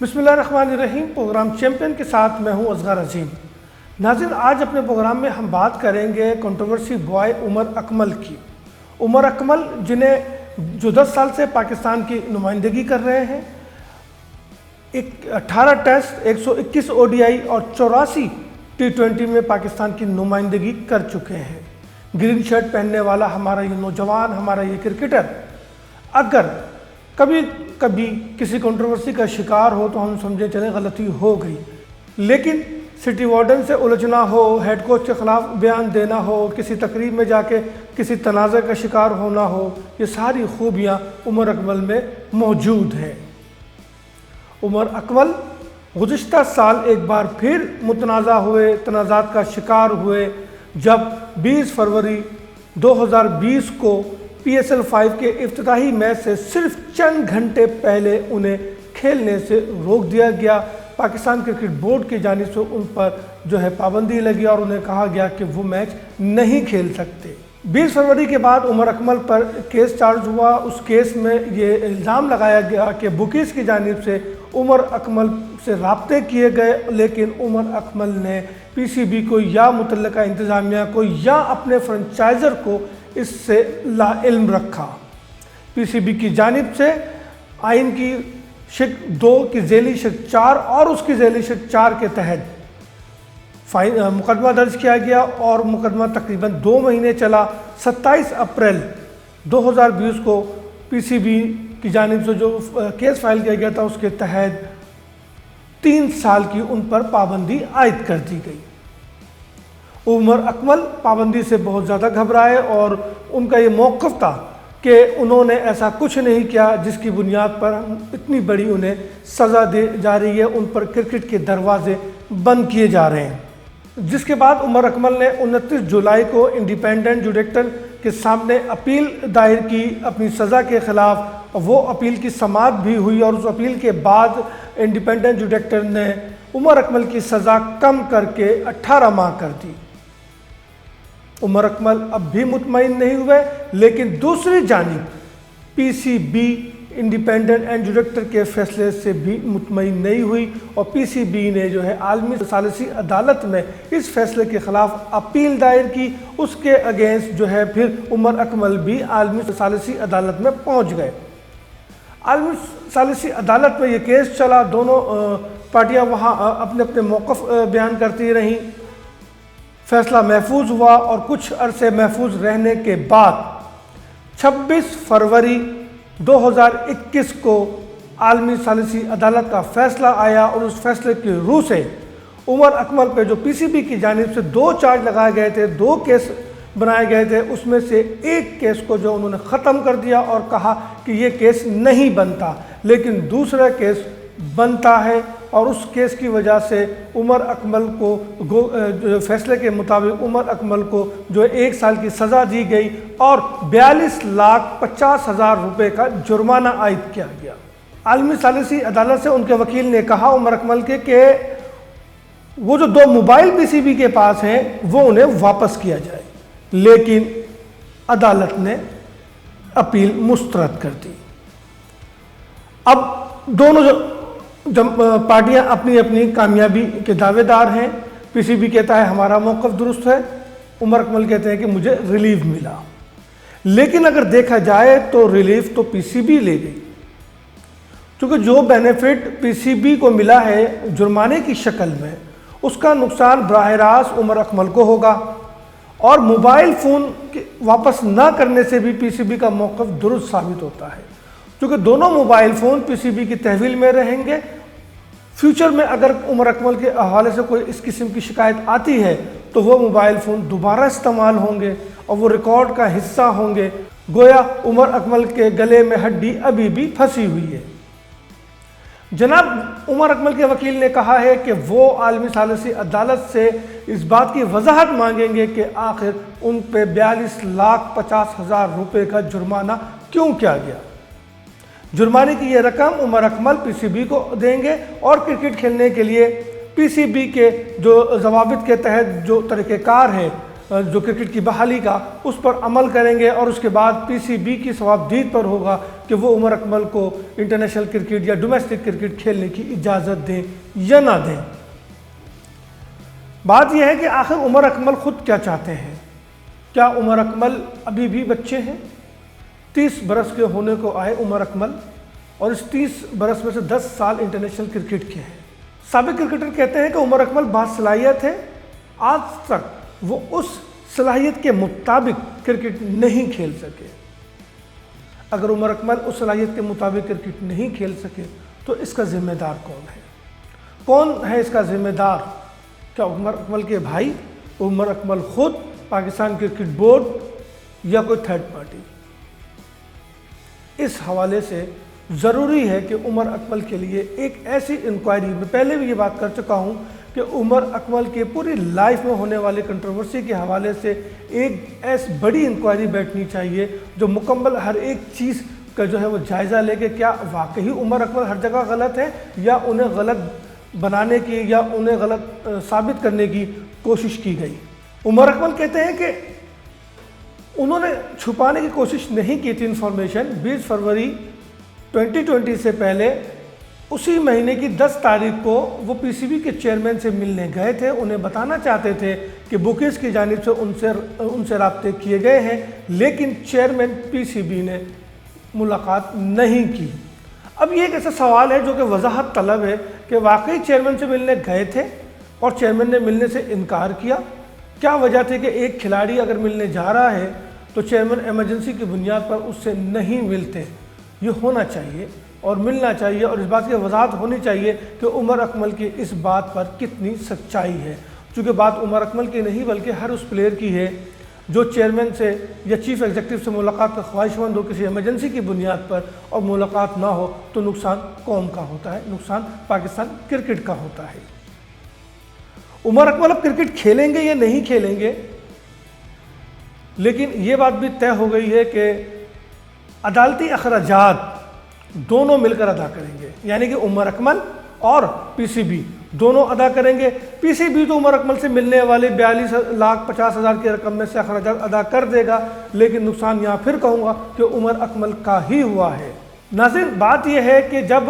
بسم اللہ الرحمن الرحیم۔ پروگرام چیمپئن کے ساتھ میں ہوں اصغر عظیم۔ ناظرین، آج اپنے پروگرام میں ہم بات کریں گے کنٹروورسی بوائے عمر اکمل کی۔ عمر اکمل جو 10 سال سے پاکستان کی نمائندگی کر رہے ہیں، 18 ٹیسٹ، 121 ODI اور 84 T20 میں پاکستان کی نمائندگی کر چکے ہیں۔ گرین شرٹ پہننے والا ہمارا یہ نوجوان، ہمارا یہ کرکٹر اگر کبھی کسی کنٹروورسی کا شکار ہو تو ہم سمجھے چلیں غلطی ہو گئی، لیکن سٹی وارڈن سے الجھنا ہو، ہیڈ کوچ کے خلاف بیان دینا ہو، کسی تقریب میں جا کے کسی تنازع کا شکار ہونا ہو، یہ ساری خوبیاں عمر اکمل میں موجود ہیں۔ عمر اکمل گزشتہ سال ایک بار پھر تنازعات کا شکار ہوئے جب 20 فروری 2020 کو PSL 5 کے افتتاحی میچ سے صرف چند گھنٹے پہلے انہیں کھیلنے سے روک دیا گیا۔ پاکستان کرکٹ بورڈ کی جانب سے ان پر پابندی لگی اور انہیں کہا گیا کہ وہ میچ نہیں کھیل سکتے۔ 20 فروری کے بعد عمر اکمل پر کیس چارج ہوا۔ اس کیس میں یہ الزام لگایا گیا کہ بکیز کی جانب سے عمر اکمل سے رابطے کیے گئے، لیکن عمر اکمل نے PCB کو یا متعلقہ انتظامیہ کو یا اپنے فرنچائزر کو اس سے لا علم رکھا۔ PCB کی جانب سے آئین کی شق 2 کی ذیلی شق 4 اور اس کی ذیلی شق 4 کے تحت مقدمہ درج کیا گیا اور مقدمہ تقریباً 2 مہینے چلا۔ 27 اپریل 2020 کو PCB کی جانب سے جو کیس فائل کیا گیا تھا اس کے تحت 3 سال کی ان پر پابندی عائد کر دی گئی۔ عمر اکمل پابندی سے بہت زیادہ گھبرائے اور ان کا یہ موقف تھا کہ انہوں نے ایسا کچھ نہیں کیا جس کی بنیاد پر اتنی بڑی انہیں سزا دی جا رہی ہے، ان پر کرکٹ کے دروازے بند کیے جا رہے ہیں۔ جس کے بعد عمر اکمل نے 29 جولائی کو انڈیپینڈنٹ جوڈیکٹر کے سامنے اپیل دائر کی اپنی سزا کے خلاف۔ وہ اپیل کی سماعت بھی ہوئی اور اس اپیل کے بعد انڈیپینڈنٹ جوڈیکٹر نے عمر اکمل کی سزا کم کر کے 18 ماہ کر دی۔ عمر اکمل اب بھی مطمئن نہیں ہوئے، لیکن دوسری جانب PCB انڈیپینڈنٹ اینڈ جوڈیکٹر کے فیصلے سے بھی مطمئن نہیں ہوئی اور PCB نے عالمی ثالثی عدالت میں اس فیصلے کے خلاف اپیل دائر کی۔ اس کے اگینسٹ پھر عمر اکمل بھی عالمی ثالثی عدالت میں پہنچ گئے۔ عالمی ثالثی عدالت میں یہ کیس چلا، دونوں پارٹیاں وہاں اپنے اپنے موقف بیان کرتی رہیں۔ فیصلہ محفوظ ہوا اور کچھ عرصے محفوظ رہنے کے بعد 26 فروری 2021 کو عالمی ثالثی عدالت کا فیصلہ آیا اور اس فیصلے کی روح سے عمر اکمل پہ جو PCB کی جانب سے 2 چارج لگائے گئے تھے، 2 کیس بنائے گئے تھے، اس میں سے ایک کیس کو انہوں نے ختم کر دیا اور کہا کہ یہ کیس نہیں بنتا، لیکن دوسرا کیس بنتا ہے اور اس کیس کی وجہ سے عمر اکمل کو فیصلے کے مطابق عمر اکمل کو 1 سال کی سزا دی گئی اور 42,50,000 روپے کا جرمانہ عائد کیا گیا۔ عالمی ثالثی عدالت سے ان کے وکیل نے کہا عمر اکمل کے کہ وہ جو 2 موبائل PCB کے پاس ہیں وہ انہیں واپس کیا جائے، لیکن عدالت نے اپیل مسترد کر دی۔ اب دونوں پارٹیاں اپنی اپنی کامیابی کے دعوے دار ہیں۔ PCB کہتا ہے ہمارا موقف درست ہے، عمر اکمل کہتے ہیں کہ مجھے ریلیف ملا، لیکن اگر دیکھا جائے تو ریلیف تو PCB لے گئی، کیونکہ جو بینیفٹ PCB کو ملا ہے جرمانے کی شکل میں، اس کا نقصان براہ راست عمر اکمل کو ہوگا، اور موبائل فون واپس نہ کرنے سے بھی PCB کا موقف درست ثابت ہوتا ہے، کیونکہ دونوں موبائل فون PCB کی تحویل میں رہیں گے۔ فیوچر میں اگر عمر اکمل کے حوالے سے کوئی اس قسم کی شکایت آتی ہے تو وہ موبائل فون دوبارہ استعمال ہوں گے اور وہ ریکارڈ کا حصہ ہوں گے، گویا عمر اکمل کے گلے میں ہڈی ابھی بھی پھنسی ہوئی ہے۔ جناب عمر اکمل کے وکیل نے کہا ہے کہ وہ عالمی ثالثی عدالت سے اس بات کی وضاحت مانگیں گے کہ آخر ان پہ 42,50,000 روپے کا جرمانہ کیوں کیا گیا۔ جرمانے کی یہ رقم عمر اکمل PCB کو دیں گے اور کرکٹ کھیلنے کے لیے PCB کے جو ضوابط کے تحت جو طریقہ کار ہے جو کرکٹ کی بحالی کا اس پر عمل کریں گے، اور اس کے بعد پی سی بی کی ثوابدید پر ہوگا کہ وہ عمر اکمل کو انٹرنیشنل کرکٹ یا ڈومیسٹک کرکٹ کھیلنے کی اجازت دیں یا نہ دیں۔ بات یہ ہے کہ آخر عمر اکمل خود کیا چاہتے ہیں؟ کیا عمر اکمل ابھی بھی بچے ہیں؟ 30 برس کے ہونے کو آئے عمر اکمل، اور اس 30 برس میں سے 10 سال انٹرنیشنل کرکٹ کے ہیں۔ سابق کرکٹر کہتے ہیں کہ عمر اکمل باصلاحیت ہے، آج تک وہ اس صلاحیت کے مطابق کرکٹ نہیں کھیل سکے۔ اگر عمر اکمل اس صلاحیت کے مطابق کرکٹ نہیں کھیل سکے تو اس کا ذمہ دار کون ہے؟ کون ہے اس کا ذمہ دار؟ کیا عمر اکمل کے بھائی، عمر اکمل خود، پاکستان کرکٹ بورڈ، یا کوئی تھرڈ پارٹی؟ اس حوالے سے ضروری ہے کہ عمر اکمل کے لیے ایک ایسی انکوائری، میں پہلے بھی یہ بات کر چکا ہوں کہ عمر اکمل کے پوری لائف میں ہونے والے کنٹروورسی کے حوالے سے ایک ایسی بڑی انکوائری بیٹھنی چاہیے جو مکمل ہر ایک چیز کا جو ہے وہ جائزہ لے کہ کیا واقعی عمر اکمل ہر جگہ غلط ہے، یا انہیں غلط بنانے کی یا انہیں غلط ثابت کرنے کی کوشش کی گئی۔ عمر اکمل کہتے ہیں کہ انہوں نے چھپانے کی کوشش نہیں کی تھی انفارمیشن۔ 20 فروری 2020 سے پہلے اسی مہینے کی 10 تاریخ کو وہ پی سی بی کے چیئرمین سے ملنے گئے تھے، انہیں بتانا چاہتے تھے کہ بکیز کی جانب سے ان سے رابطے کیے گئے ہیں، لیکن چیئرمین پی سی بی نے ملاقات نہیں کی۔ اب یہ ایک ایسا سوال ہے جو کہ وضاحت طلب ہے کہ واقعی چیئرمین سے ملنے گئے تھے اور چیئرمین نے ملنے سے انکار کیا؟ کیا وجہ تھی کہ ایک کھلاڑی اگر ملنے جا رہا ہے تو چیئرمین ایمرجنسی کی بنیاد پر اس سے نہیں ملتے؟ یہ ہونا چاہیے اور ملنا چاہیے، اور اس بات کی وضاحت ہونی چاہیے کہ عمر اکمل کی اس بات پر کتنی سچائی ہے، چونکہ بات عمر اکمل کی نہیں بلکہ ہر اس پلیئر کی ہے جو چیئرمین سے یا چیف ایگزیکٹو سے ملاقات کا خواہش مند ہو کسی ایمرجنسی کی بنیاد پر، اور ملاقات نہ ہو تو نقصان قوم کا ہوتا ہے، نقصان پاکستان کرکٹ کا ہوتا ہے۔ عمر اکمل اب کرکٹ کھیلیں گے یا نہیں کھیلیں گے، لیکن یہ بات بھی طے ہو گئی ہے کہ عدالتی اخراجات دونوں مل کر ادا کریں گے، یعنی کہ عمر اکمل اور پی سی بی دونوں ادا کریں گے۔ پی سی بی تو عمر اکمل سے ملنے والے 42,50,000 کی رقم میں سے اخراجات ادا کر دے گا، لیکن نقصان یہاں پھر کہوں گا کہ عمر اکمل کا ہی ہوا ہے۔ ناظرین، بات یہ ہے کہ جب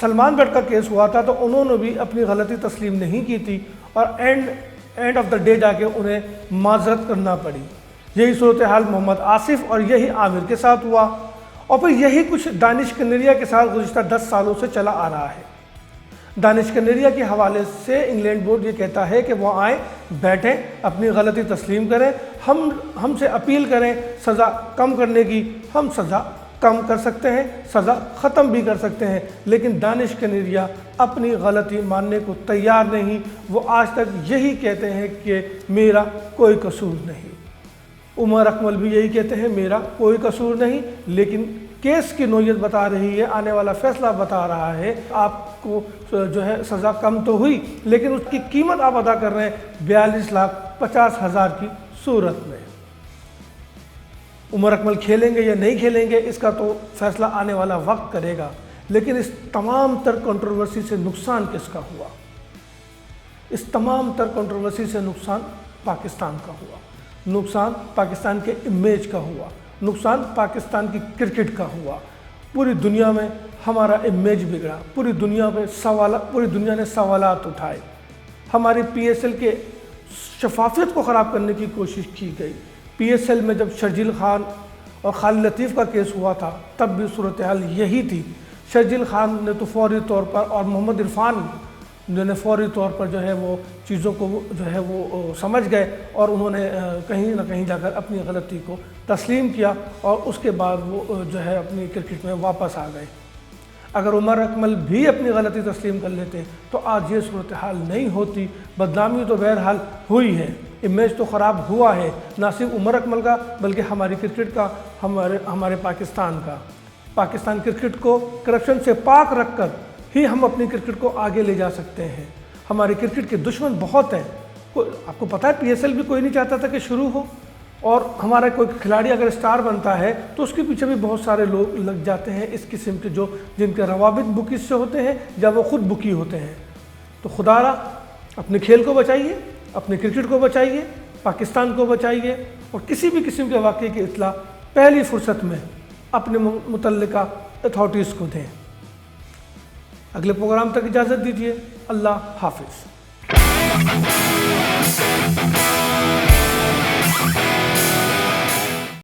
سلمان بٹ کا کیس ہوا تھا تو انہوں نے بھی اپنی غلطی تسلیم نہیں کی تھی، اور اینڈ آف دا ڈے جا کے انہیں معذرت کرنا پڑی۔ یہی صورتحال محمد آصف اور یہی عامر کے ساتھ ہوا، اور پھر یہی کچھ دانش کنیریا کے ساتھ گزشتہ 10 سالوں سے چلا آ رہا ہے۔ دانش کنیریا کے حوالے سے انگلینڈ بورڈ یہ کہتا ہے کہ وہ آئیں، بیٹھیں، اپنی غلطی تسلیم کریں، ہم سے اپیل کریں سزا کم کرنے کی، ہم سزا کم کر سکتے ہیں، سزا ختم بھی کر سکتے ہیں، لیکن دانش کنیریا اپنی غلطی ماننے کو تیار نہیں۔ وہ آج تک یہی کہتے ہیں کہ میرا کوئی قصور نہیں۔ عمر اکمل بھی یہی کہتے ہیں میرا کوئی قصور نہیں، لیکن کیس کی نوعیت بتا رہی ہے، آنے والا فیصلہ بتا رہا ہے آپ کو جو ہے سزا کم تو ہوئی، لیکن اس کی قیمت آپ ادا کر رہے ہیں 42,50,000 کی صورت میں۔ عمر اکمل کھیلیں گے یا نہیں کھیلیں گے اس کا تو فیصلہ آنے والا وقت کرے گا، لیکن اس تمام تر کنٹروورسی سے نقصان کس کا ہوا؟ اس تمام تر کنٹروورسی سے نقصان پاکستان کا ہوا، نقصان پاکستان کے امیج کا ہوا، نقصان پاکستان کی کرکٹ کا ہوا۔ پوری دنیا میں ہمارا امیج بگڑا، پوری دنیا نے سوالات اٹھائے، ہماری پی ایس ایل کے شفافیت کو خراب کرنے کی کوشش کی گئی۔ پی ایس ایل میں جب شرجیل خان اور خالد لطیف کا کیس ہوا تھا تب بھی صورتحال یہی تھی۔ شرجیل خان نے تو فوری طور پر اور محمد عرفان جو نے فوری طور پر جو ہے وہ چیزوں کو جو ہے وہ سمجھ گئے، اور انہوں نے کہیں نہ کہیں جا کر اپنی غلطی کو تسلیم کیا، اور اس کے بعد وہ جو ہے اپنی کرکٹ میں واپس آ گئے۔ اگر عمر اکمل بھی اپنی غلطی تسلیم کر لیتے تو آج یہ صورتحال نہیں ہوتی۔ بدنامی تو بہرحال ہوئی ہے، امیج تو خراب ہوا ہے، نہ صرف عمر اکمل کا بلکہ ہماری کرکٹ کا، ہمارے پاکستان کا۔ پاکستان کرکٹ کو کرپشن سے پاک رکھ کر ہی ہم اپنی کرکٹ کو آگے لے جا سکتے ہیں۔ ہماری کرکٹ کے دشمن بہت ہیں، آپ کو پتہ ہے پی ایس ایل بھی کوئی نہیں چاہتا تھا کہ شروع ہو، اور ہمارا کوئی کھلاڑی اگر اسٹار بنتا ہے تو اس کے پیچھے بھی بہت سارے لوگ لگ جاتے ہیں اس قسم کے جن کے روابط بکیز سے ہوتے ہیں یا وہ خود بکی ہوتے ہیں۔ تو خدا را اپنے کھیل کو بچائیے، اپنے کرکٹ کو بچائیے، پاکستان کو بچائیے اور کسی بھی قسم کے واقعے کی اطلاع پہلی فرصت میں اپنے متعلقہ اتھارٹیز کو دیں۔ اگلے پروگرام تک اجازت دیجیے۔ اللہ حافظ۔